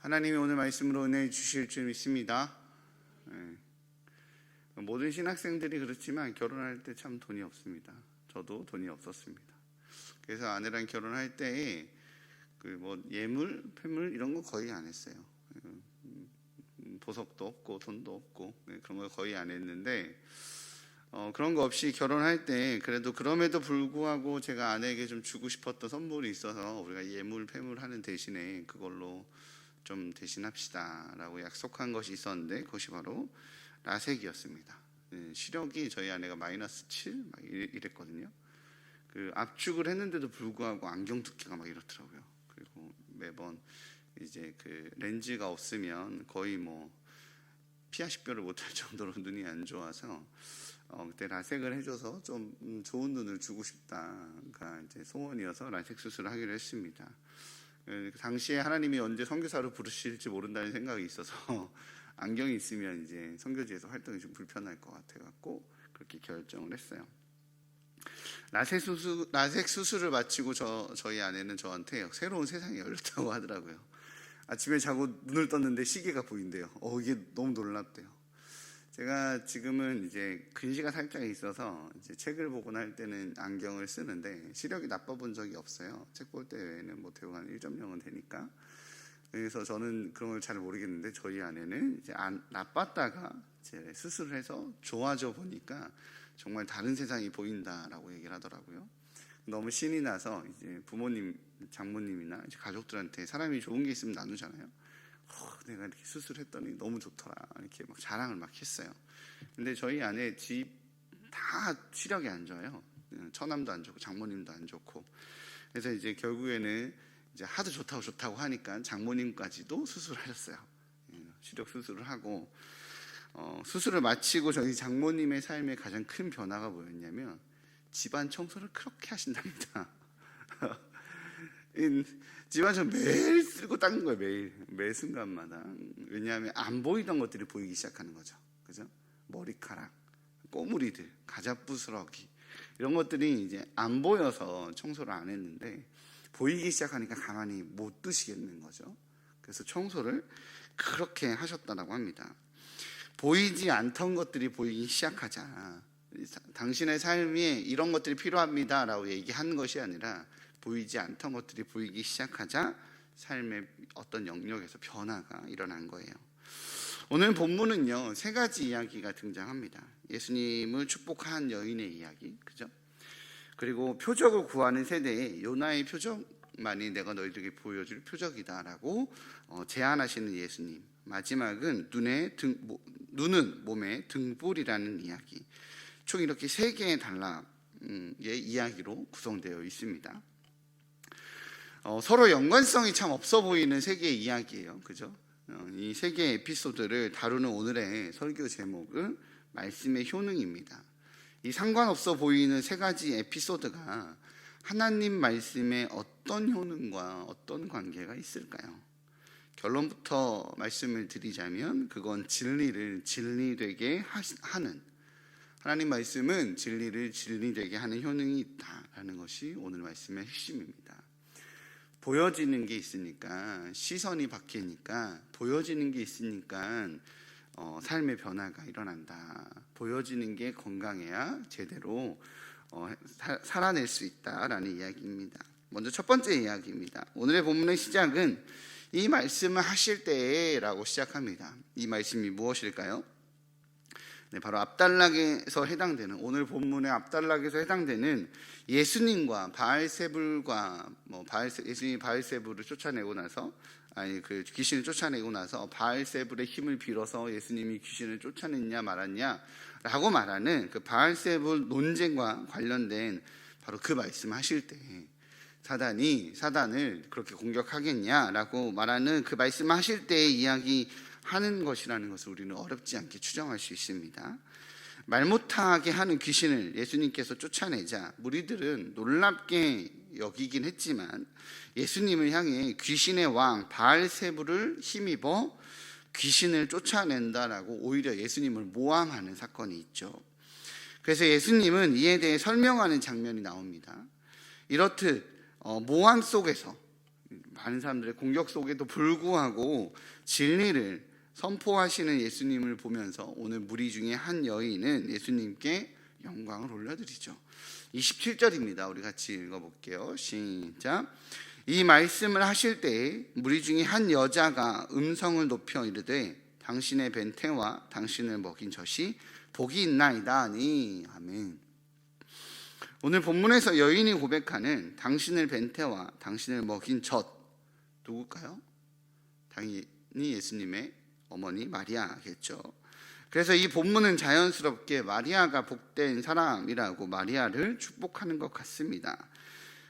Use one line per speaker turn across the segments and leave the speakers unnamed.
하나님이 오늘 말씀으로 은혜 주실 줄 믿습니다. 모든 신학생들이 그렇지만 결혼할 때 참 돈이 없습니다. 저도 돈이 없었습니다. 그래서 아내랑 결혼할 때 예물, 폐물 이런 거 거의 안 했어요. 보석도 없고 돈도 없고 그런 거 거의 안 했는데 그런 거 없이 결혼할 때 그래도 그럼에도 불구하고 제가 아내에게 좀 주고 싶었던 선물이 있어서 우리가 예물, 폐물 하는 대신에 그걸로 좀 대신합시다 라고 약속한 것이 있었는데 그것이 바로 라섹이었습니다. 시력이 저희 아내가 마이너스 7 막 이랬거든요. 그 압축을 했는데도 불구하고 안경 두께가 막 이렇더라고요. 그리고 매번 이제 그 렌즈가 없으면 거의 피아 식별을 못할 정도로 눈이 안 좋아서 그때 라섹을 해줘서 좀 좋은 눈을 주고 싶다가 이제 소원이어서 라섹 수술을 하기로 했습니다. 당시에 하나님이 언제 선교사로 부르실지 모른다는 생각이 있어서 안경이 있으면 이제 선교지에서 활동이 좀 불편할 것 같아갖고 그렇게 결정을 했어요. 라섹 수술을 마치고 저희 아내는 저한테 새로운 세상이 열렸다고 하더라고요. 아침에 자고 눈을 떴는데 시계가 보인대요. 이게 너무 놀랍대요. 제가 지금은 이제 근시가 살짝 있어서 이제 책을 보거나 할 때는 안경을 쓰는데 시력이 나빠본 적이 없어요. 책 볼 때 외에는 대부분 한 1.0은 되니까. 그래서 저는 그런 걸 잘 모르겠는데 저희 아내는 이제 나빴다가 이제 수술을 해서 좋아져 보니까 정말 다른 세상이 보인다라고 얘기를 하더라고요. 너무 신이 나서 이제 부모님, 장모님이나 이제 가족들한테 사람이 좋은 게 있으면 나누잖아요. 내가 이렇게 수술했더니 너무 좋더라 이렇게 막 자랑을 막 했어요. 근데 저희 아내 집 다 시력이 안 좋아요. 처남도 안 좋고 장모님도 안 좋고. 그래서 이제 결국에는 이제 하도 좋다고 하니까 장모님까지도 수술하셨어요. 시력 수술을 하고 수술을 마치고 저희 장모님의 삶에 가장 큰 변화가 뭐였냐면 집안 청소를 그렇게 하신답니다. 집안 청소 매일 쓸고 닦는 거예요. 매 순간마다. 왜냐하면 안 보이던 것들이 보이기 시작하는 거죠. 그죠? 머리카락, 꼬무리들, 가자부스러기 이런 것들이 이제 안 보여서 청소를 안 했는데 보이기 시작하니까 가만히 못 두시겠는 거죠. 그래서 청소를 그렇게 하셨다고 합니다. 보이지 않던 것들이 보이기 시작하자. 당신의 삶에 이런 것들이 필요합니다 라고 얘기한 것이 아니라 보이지 않던 것들이 보이기 시작하자 삶의 어떤 영역에서 변화가 일어난 거예요. 오늘 본문은요 3가지 이야기가 등장합니다. 예수님을 축복한 여인의 이야기, 그죠? 그리고 표적을 구하는 세대에 요나의 표적만이 내가 너희들에게 보여줄 표적이다라고 제안하시는 예수님. 마지막은 눈은 몸의 등불이라는 이야기. 총 이렇게 3개의 단락의 이야기로 구성되어 있습니다. 서로 연관성이 참 없어 보이는 3개의 이야기예요. 그죠? 이 3개의 에피소드를 다루는 오늘의 설교 제목은 말씀의 효능입니다. 이 상관없어 보이는 3가지 에피소드가 하나님 말씀에 어떤 효능과 어떤 관계가 있을까요? 결론부터 말씀을 드리자면 그건 진리를 진리되게 하는, 하나님 말씀은 진리를 진리되게 하는 효능이 있다라는 것이 오늘 말씀의 핵심입니다. 보여지는 게 있으니까, 시선이 바뀌니까, 보여지는 게 있으니까 삶의 변화가 일어난다. 보여지는 게 건강해야 제대로 살아낼 수 있다라는 이야기입니다. 먼저 첫 번째 이야기입니다. 오늘의 본문의 시작은 이 말씀을 하실 때라고 시작합니다. 이 말씀이 무엇일까요? 바로 앞단락에서 해당되는, 오늘 본문의 앞단락에서 해당되는 예수님과 바알세불과 예수님이 바알세불을 쫓아내고 나서 귀신을 쫓아내고 나서 바알세불의 힘을 빌어서 예수님이 귀신을 쫓아냈냐 말았냐라고 말하는 그 바알세불 논쟁과 관련된 바로 그 말씀하실 때 사단을 그렇게 공격하겠냐라고 말하는 그 말씀하실 때의 이야기 하는 것이라는 것을 우리는 어렵지 않게 추정할 수 있습니다. 말 못하게 하는 귀신을 예수님께서 쫓아내자 무리들은 놀랍게 여기긴 했지만 예수님을 향해 귀신의 왕 바알세불을 힘입어 귀신을 쫓아낸다라고 오히려 예수님을 모함하는 사건이 있죠. 그래서 예수님은 이에 대해 설명하는 장면이 나옵니다. 이렇듯 모함 속에서 많은 사람들의 공격 속에도 불구하고 진리를 선포하시는 예수님을 보면서 오늘 무리 중에 한 여인은 예수님께 영광을 올려드리죠. 27절입니다. 우리 같이 읽어볼게요. 시작. 이 말씀을 하실 때에 무리 중에 한 여자가 음성을 높여 이르되 당신의 벤태와 당신을 먹인 젖이 복이 있나이다 하니. 아멘. 오늘 본문에서 여인이 고백하는 당신을 벤태와 당신을 먹인 젖, 누굴까요? 당연히 예수님의 어머니 마리아겠죠. 그래서 이 본문은 자연스럽게 마리아가 복된 사람이라고 마리아를 축복하는 것 같습니다.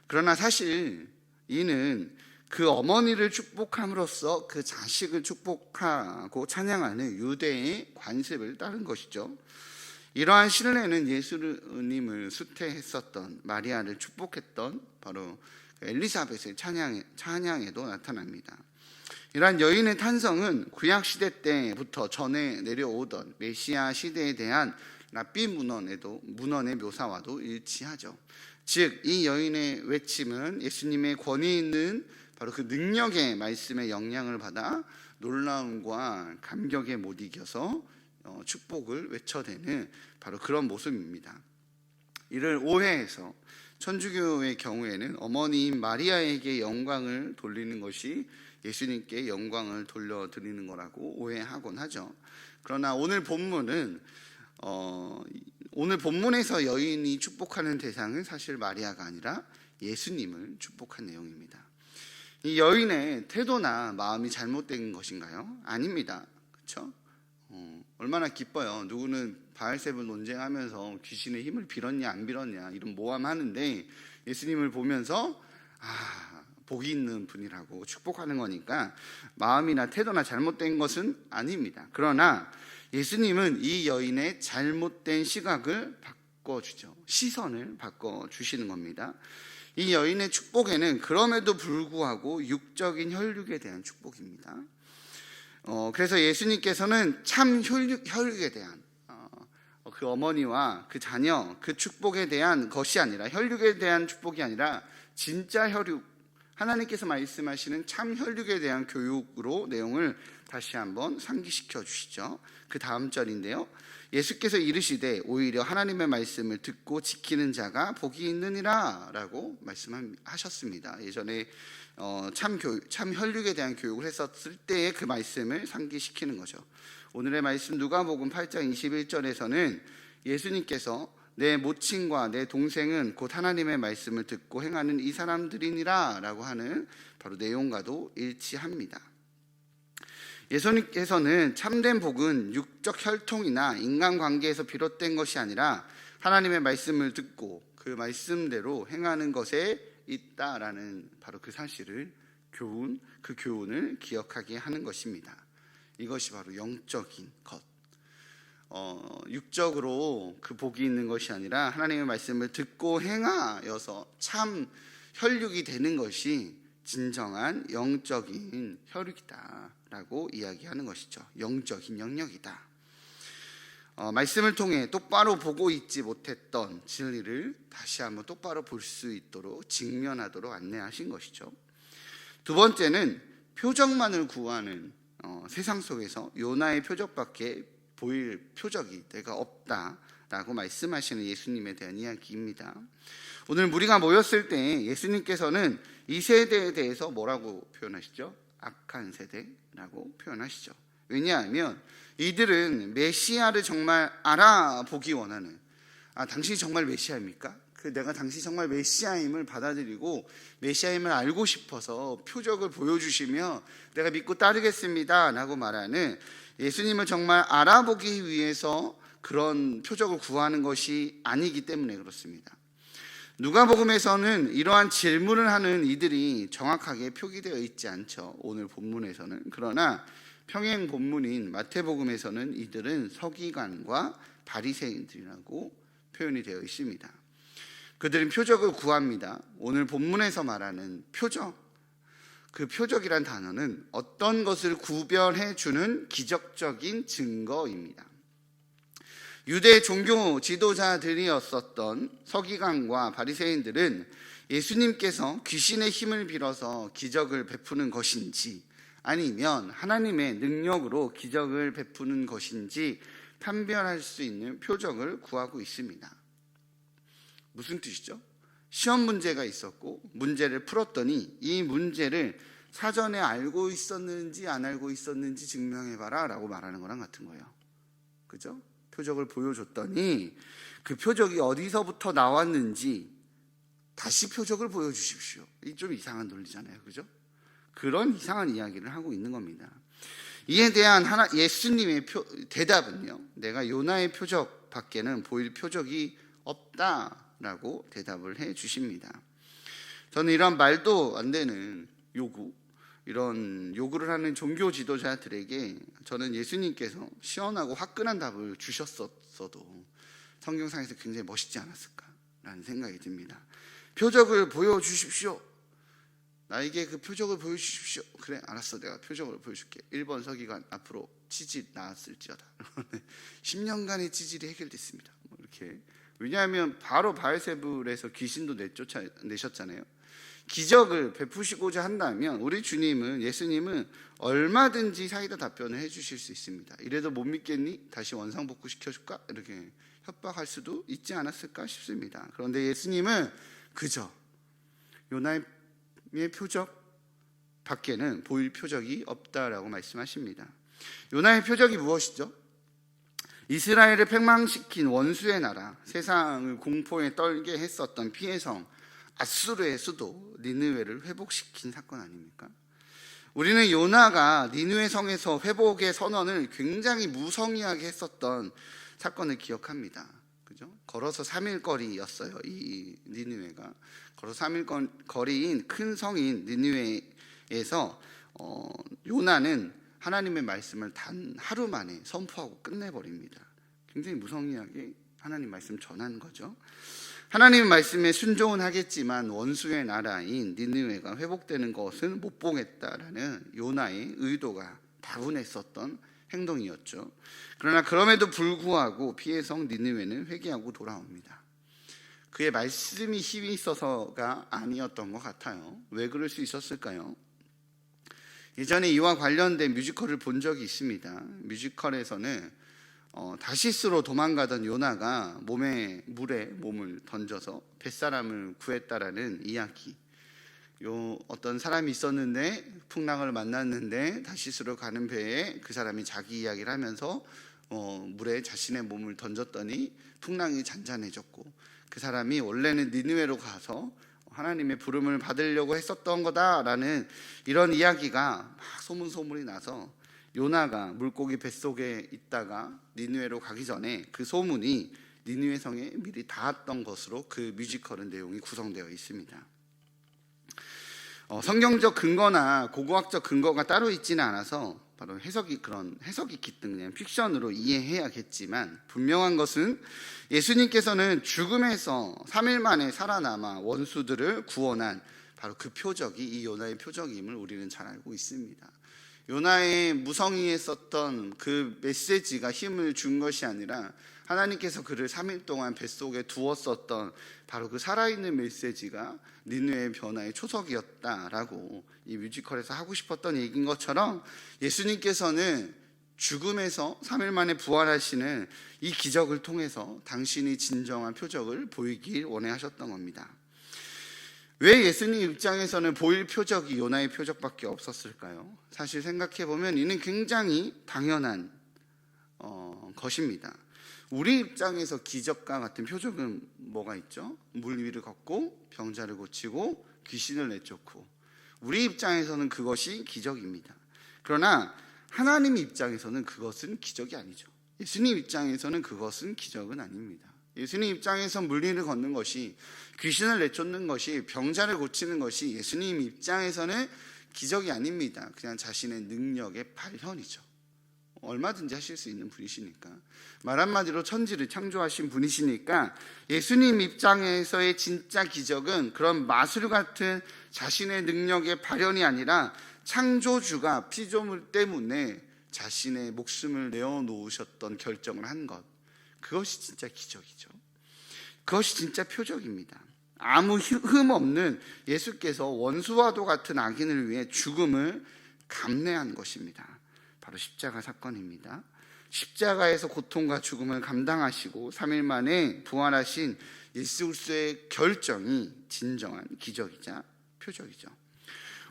그러나 사실 이는 그 어머니를 축복함으로써 그 자식을 축복하고 찬양하는 유대의 관습을 따른 것이죠. 이러한 신뢰는 예수님을 수태했었던 마리아를 축복했던 바로 엘리사벳의 찬양에도 나타납니다. 이러한 여인의 탄성은 구약시대 때부터 전해 내려오던 메시아 시대에 대한 랍비 문헌의 묘사와도 일치하죠. 즉 이 여인의 외침은 예수님의 권위 있는 바로 그 능력의 말씀의 영향을 받아 놀라움과 감격에 못 이겨서 축복을 외쳐대는 바로 그런 모습입니다. 이를 오해해서 천주교의 경우에는 어머니인 마리아에게 영광을 돌리는 것이 예수님께 영광을 돌려드리는 거라고 오해하곤 하죠. 그러나 오늘 본문에서 여인이 축복하는 대상은 사실 마리아가 아니라 예수님을 축복한 내용입니다. 이 여인의 태도나 마음이 잘못된 것인가요? 아닙니다. 그렇죠? 얼마나 기뻐요. 누구는 바알세불 논쟁하면서 귀신의 힘을 빌었냐 안 빌었냐 이런 모함하는데 예수님을 보면서 복이 있는 분이라고 축복하는 거니까 마음이나 태도나 잘못된 것은 아닙니다. 그러나 예수님은 이 여인의 잘못된 시각을 바꿔주죠. 시선을 바꿔주시는 겁니다. 이 여인의 축복에는 그럼에도 불구하고 육적인 혈육에 대한 축복입니다. 그래서 예수님께서는 참 혈육에 대한 그 어머니와 그 자녀 그 축복에 대한 것이 아니라 혈육에 대한 축복이 아니라 진짜 혈육 하나님께서 말씀하시는 참 혈육에 대한 교육으로 내용을 다시 한번 상기시켜 주시죠. 그 다음 절인데요. 예수께서 이르시되 오히려 하나님의 말씀을 듣고 지키는 자가 복이 있느니라 라고 말씀하셨습니다. 예전에 참 혈육에 대한 교육을 했었을 때의 그 말씀을 상기시키는 거죠. 오늘의 말씀 누가복음 8장 21절에서는 예수님께서 내 모친과 내 동생은 곧 하나님의 말씀을 듣고 행하는 이 사람들이니라 라고 하는 바로 내용과도 일치합니다. 예수님께서는 참된 복은 육적 혈통이나 인간관계에서 비롯된 것이 아니라 하나님의 말씀을 듣고 그 말씀대로 행하는 것에 있다라는 바로 그 사실을 그 교훈을 기억하게 하는 것입니다. 이것이 바로 영적인 것. 육적으로 그 복이 있는 것이 아니라 하나님의 말씀을 듣고 행하여서 참 혈육이 되는 것이 진정한 영적인 혈육이다라고 이야기하는 것이죠. 영적인 영역이다. 말씀을 통해 똑바로 보고 있지 못했던 진리를 다시 한번 똑바로 볼 수 있도록 직면하도록 안내하신 것이죠. 두 번째는 표적만을 구하는 세상 속에서 요나의 표적밖에 보일 표적이 내가 없다라고 말씀하시는 예수님에 대한 이야기입니다. 오늘 무리가 모였을 때 예수님께서는 이 세대에 대해서 뭐라고 표현하시죠? 악한 세대라고 표현하시죠. 왜냐하면 이들은 메시아를 정말 알아보기 원하는 당신이 정말 메시아입니까? 내가 당신이 정말 메시아임을 받아들이고 메시아임을 알고 싶어서 표적을 보여주시며 내가 믿고 따르겠습니다 라고 말하는 예수님을 정말 알아보기 위해서 그런 표적을 구하는 것이 아니기 때문에 그렇습니다. 누가복음에서는 이러한 질문을 하는 이들이 정확하게 표기되어 있지 않죠. 오늘 본문에서는. 그러나 평행 본문인 마태복음에서는 이들은 서기관과 바리새인들이라고 표현이 되어 있습니다. 그들은 표적을 구합니다. 오늘 본문에서 말하는 표적, 그 표적이란 단어는 어떤 것을 구별해 주는 기적적인 증거입니다. 유대 종교 지도자들이었었던 서기관과 바리새인들은 예수님께서 귀신의 힘을 빌어서 기적을 베푸는 것인지 아니면 하나님의 능력으로 기적을 베푸는 것인지 판별할 수 있는 표적을 구하고 있습니다. 무슨 뜻이죠? 시험 문제가 있었고 문제를 풀었더니 이 문제를 사전에 알고 있었는지 안 알고 있었는지 증명해봐라 라고 말하는 거랑 같은 거예요. 그죠? 표적을 보여줬더니 그 표적이 어디서부터 나왔는지 다시 표적을 보여주십시오. 이 좀 이상한 논리잖아요. 그죠? 그런 이상한 이야기를 하고 있는 겁니다. 이에 대한 예수님의 대답은요, 내가 요나의 표적 밖에는 보일 표적이 없다라고 대답을 해 주십니다. 저는 이런 말도 안 되는 이런 요구를 하는 종교 지도자들에게 저는 예수님께서 시원하고 화끈한 답을 주셨어도 성경상에서 굉장히 멋있지 않았을까라는 생각이 듭니다. 표적을 보여주십시오. 나에게 그 표적을 보여주십시오. 그래, 알았어, 내가 표적을 보여줄게. 1번 서기관 앞으로 치질 나았을지어다. 10년간의 치질이 해결됐습니다. 이렇게. 왜냐하면 바로 바알세불에서 귀신도 내셨잖아요. 기적을 베푸시고자 한다면 우리 예수님은 얼마든지 사이다 답변을 해주실 수 있습니다. 이래도 못 믿겠니? 다시 원상복구 시켜줄까? 이렇게 협박할 수도 있지 않았을까 싶습니다. 그런데 예수님은 그저 요나의 표적 밖에는 보일 표적이 없다라고 말씀하십니다. 요나의 표적이 무엇이죠? 이스라엘을 패망시킨 원수의 나라, 세상을 공포에 떨게 했었던 피해 성 아수르의 수도 니느웨를 회복시킨 사건 아닙니까? 우리는 요나가 니느웨 성에서 회복의 선언을 굉장히 무성의하게 했었던 사건을 기억합니다. 그죠? 걸어서 3일 거리였어요. 이 니느웨가 걸어서 3일 거리인 큰 성인 니느웨에서 요나는 하나님의 말씀을 단 하루 만에 선포하고 끝내버립니다. 굉장히 무성의하게 하나님 말씀 전한 거죠. 하나님의 말씀에 순종은 하겠지만 원수의 나라인 니느웨가 회복되는 것은 못 보겠다라는 요나의 의도가 다분했었던 행동이었죠. 그러나 그럼에도 불구하고 피해성 니느웨는 회개하고 돌아옵니다. 그의 말씀이 힘이 있어서가 아니었던 것 같아요. 왜 그럴 수 있었을까요? 예전에 이와 관련된 뮤지컬을 본 적이 있습니다. 뮤지컬에서는 다시스로 도망가던 요나가 물에 몸을 던져서 뱃사람을 구했다라는 이야기. 어떤 사람이 있었는데 풍랑을 만났는데 다시스로 가는 배에 그 사람이 자기 이야기를 하면서 물에 자신의 몸을 던졌더니 풍랑이 잔잔해졌고 그 사람이 원래는 니느웨로 가서 하나님의 부름을 받으려고 했었던 거다라는 이런 이야기가 막 소문이 나서 요나가 물고기 뱃속에 있다가 니느웨로 가기 전에 그 소문이 니느웨 성에 미리 닿았던 것으로 그 뮤지컬은 내용이 구성되어 있습니다. 성경적 근거나 고고학적 근거가 따로 있지는 않아서 바로 해석이 깃든 그냥 픽션으로 이해해야겠지만 분명한 것은 예수님께서는 죽음에서 3일 만에 살아남아 원수들을 구원한 바로 그 표적이 이 요나의 표적임을 우리는 잘 알고 있습니다. 요나의 무성의했었던 그 메시지가 힘을 준 것이 아니라 하나님께서 그를 3일 동안 뱃속에 두었었던 바로 그 살아있는 메시지가 니느웨의 변화의 초석이었다라고 이 뮤지컬에서 하고 싶었던 얘기인 것처럼 예수님께서는 죽음에서 3일 만에 부활하시는 이 기적을 통해서 당신이 진정한 표적을 보이길 원하셨던 겁니다. 왜 예수님 입장에서는 보일 표적이 요나의 표적밖에 없었을까요? 사실 생각해보면 이는 굉장히 당연한 것입니다. 우리 입장에서 기적과 같은 표적은 뭐가 있죠? 물 위를 걷고 병자를 고치고 귀신을 내쫓고 우리 입장에서는 그것이 기적입니다. 그러나 하나님 입장에서는 그것은 기적이 아니죠. 예수님 입장에서는 그것은 기적은 아닙니다. 예수님 입장에서 물 위를 걷는 것이 귀신을 내쫓는 것이 병자를 고치는 것이 예수님 입장에서는 기적이 아닙니다. 그냥 자신의 능력의 발현이죠. 얼마든지 하실 수 있는 분이시니까 말 한마디로 천지를 창조하신 분이시니까 예수님 입장에서의 진짜 기적은 그런 마술 같은 자신의 능력의 발현이 아니라 창조주가 피조물 때문에 자신의 목숨을 내어놓으셨던 결정을 한 것, 그것이 진짜 기적이죠. 그것이 진짜 표적입니다. 아무 흠 없는 예수께서 원수와도 같은 악인을 위해 죽음을 감내한 것입니다. 바로 십자가 사건입니다. 십자가에서 고통과 죽음을 감당하시고 3일 만에 부활하신 예수 그리스도의 결정이 진정한 기적이자 표적이죠.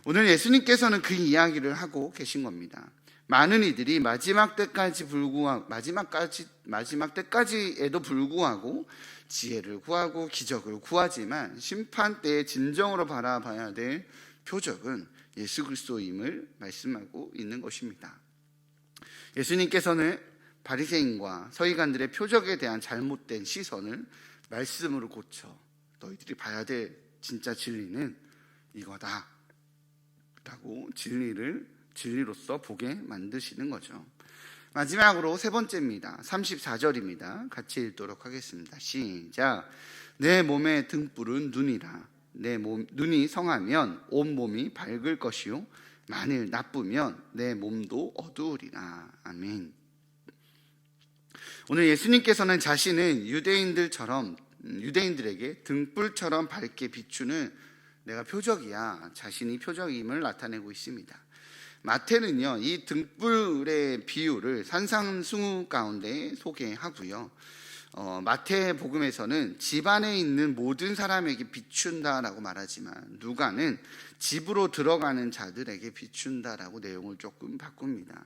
오늘 예수님께서는 그 이야기를 하고 계신 겁니다. 많은 이들이 마지막 때까지에도 불구하고 지혜를 구하고 기적을 구하지만 심판 때의 진정으로 바라봐야 될 표적은 예수 그리스도임을 말씀하고 있는 것입니다. 예수님께서는 바리새인과 서기관들의 표적에 대한 잘못된 시선을 말씀으로 고쳐 너희들이 봐야 될 진짜 진리는 이거다 라고 진리로서 보게 만드시는 거죠. 마지막으로 세 번째입니다. 34절입니다. 같이 읽도록 하겠습니다. 시작. 내 몸의 등불은 눈이라. 눈이 성하면 온 몸이 밝을 것이요 만일 나쁘면 내 몸도 어두우리라. 아멘. 오늘 예수님께서는 자신은 유대인들에게 등불처럼 밝게 비추는 내가 표적이야, 자신이 표적임을 나타내고 있습니다. 마태는요, 이 등불의 비유를 산상수훈 가운데 소개하고요. 마태복음에서는 집 안에 있는 모든 사람에게 비춘다라고 말하지만 누가는 집으로 들어가는 자들에게 비춘다라고 내용을 조금 바꿉니다.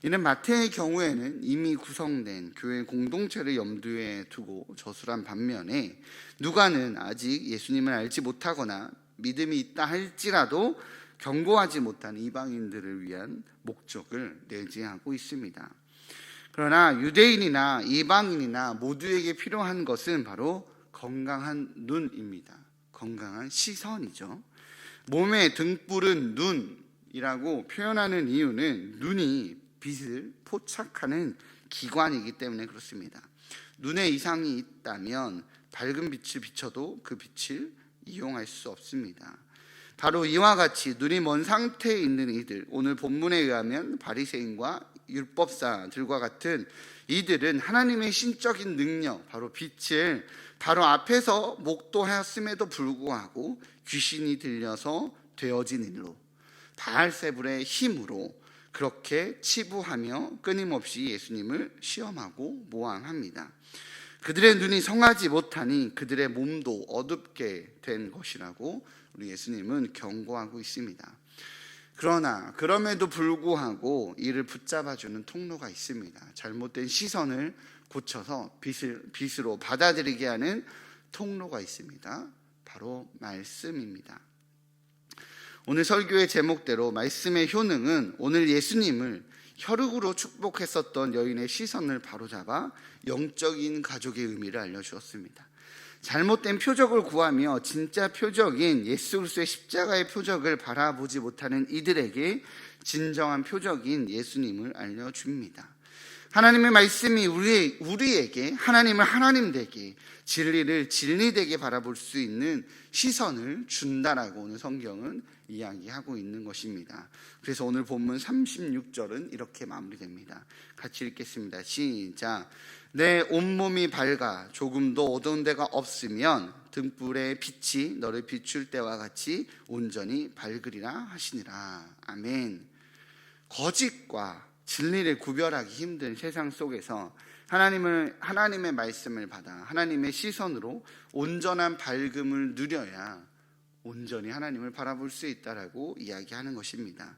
이는 마태의 경우에는 이미 구성된 교회 공동체를 염두에 두고 저술한 반면에 누가는 아직 예수님을 알지 못하거나 믿음이 있다 할지라도 경고하지 못한 이방인들을 위한 목적을 내재하고 있습니다. 그러나 유대인이나 이방인이나 모두에게 필요한 것은 바로 건강한 눈입니다. 건강한 시선이죠. 몸의 등불은 눈이라고 표현하는 이유는 눈이 빛을 포착하는 기관이기 때문에 그렇습니다. 눈에 이상이 있다면 밝은 빛을 비춰도 그 빛을 이용할 수 없습니다. 바로 이와 같이 눈이 먼 상태에 있는 이들, 오늘 본문에 의하면 바리새인과 율법사들과 같은 이들은 하나님의 신적인 능력, 바로 빛을 바로 앞에서 목도하였음에도 불구하고 귀신이 들려서 되어진 일로, 바알세불의 힘으로 그렇게 치부하며 끊임없이 예수님을 시험하고 모함합니다. 그들의 눈이 성하지 못하니 그들의 몸도 어둡게 된 것이라고 우리 예수님은 경고하고 있습니다. 그러나 그럼에도 불구하고 이를 붙잡아주는 통로가 있습니다. 잘못된 시선을 고쳐서 빛으로 받아들이게 하는 통로가 있습니다. 바로 말씀입니다. 오늘 설교의 제목대로 말씀의 효능은 오늘 예수님을 혈육으로 축복했었던 여인의 시선을 바로잡아 영적인 가족의 의미를 알려주었습니다. 잘못된 표적을 구하며 진짜 표적인 예수 그리스도의 십자가의 표적을 바라보지 못하는 이들에게 진정한 표적인 예수님을 알려줍니다. 하나님의 말씀이 우리에게 하나님을 하나님 되게, 진리를 진리되게 바라볼 수 있는 시선을 준다라고 오늘 성경은 이야기하고 있는 것입니다. 그래서 오늘 본문 36절은 이렇게 마무리됩니다. 같이 읽겠습니다. 시작. 내 온몸이 밝아 조금도 어두운 데가 없으면 등불의 빛이 너를 비출 때와 같이 온전히 밝으리라 하시니라. 아멘. 거짓과 진리를 구별하기 힘든 세상 속에서 하나님의 말씀을 받아 하나님의 시선으로 온전한 밝음을 누려야 온전히 하나님을 바라볼 수 있다라고 이야기하는 것입니다.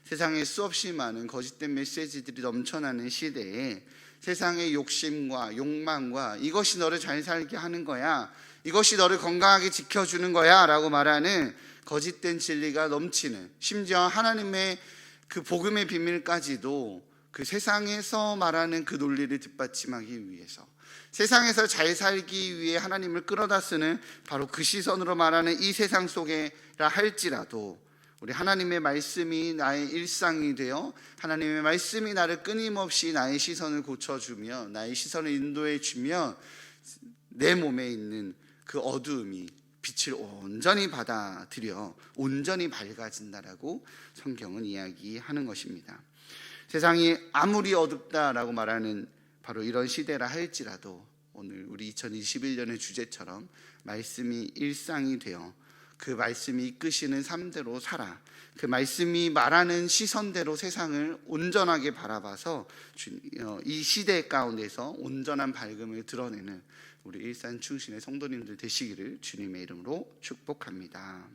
세상에 수없이 많은 거짓된 메시지들이 넘쳐나는 시대에 세상의 욕심과 욕망과 이것이 너를 잘 살게 하는 거야, 이것이 너를 건강하게 지켜주는 거야 라고 말하는 거짓된 진리가 넘치는, 심지어 하나님의 그 복음의 비밀까지도 그 세상에서 말하는 그 논리를 뒷받침하기 위해서, 세상에서 잘 살기 위해 하나님을 끌어다 쓰는 바로 그 시선으로 말하는 이 세상 속에라 할지라도 우리 하나님의 말씀이 나의 일상이 되어 하나님의 말씀이 나를 끊임없이 나의 시선을 고쳐주며 나의 시선을 인도해주며 내 몸에 있는 그 어두움이 빛을 온전히 받아들여 온전히 밝아진다라고 성경은 이야기하는 것입니다. 세상이 아무리 어둡다라고 말하는 바로 이런 시대라 할지라도 오늘 우리 2021년의 주제처럼 말씀이 일상이 되어 그 말씀이 이끄시는 삶대로 살아, 그 말씀이 말하는 시선대로 세상을 온전하게 바라봐서 이 시대 가운데서 온전한 밝음을 드러내는 우리 일산 충신의 성도님들 되시기를 주님의 이름으로 축복합니다.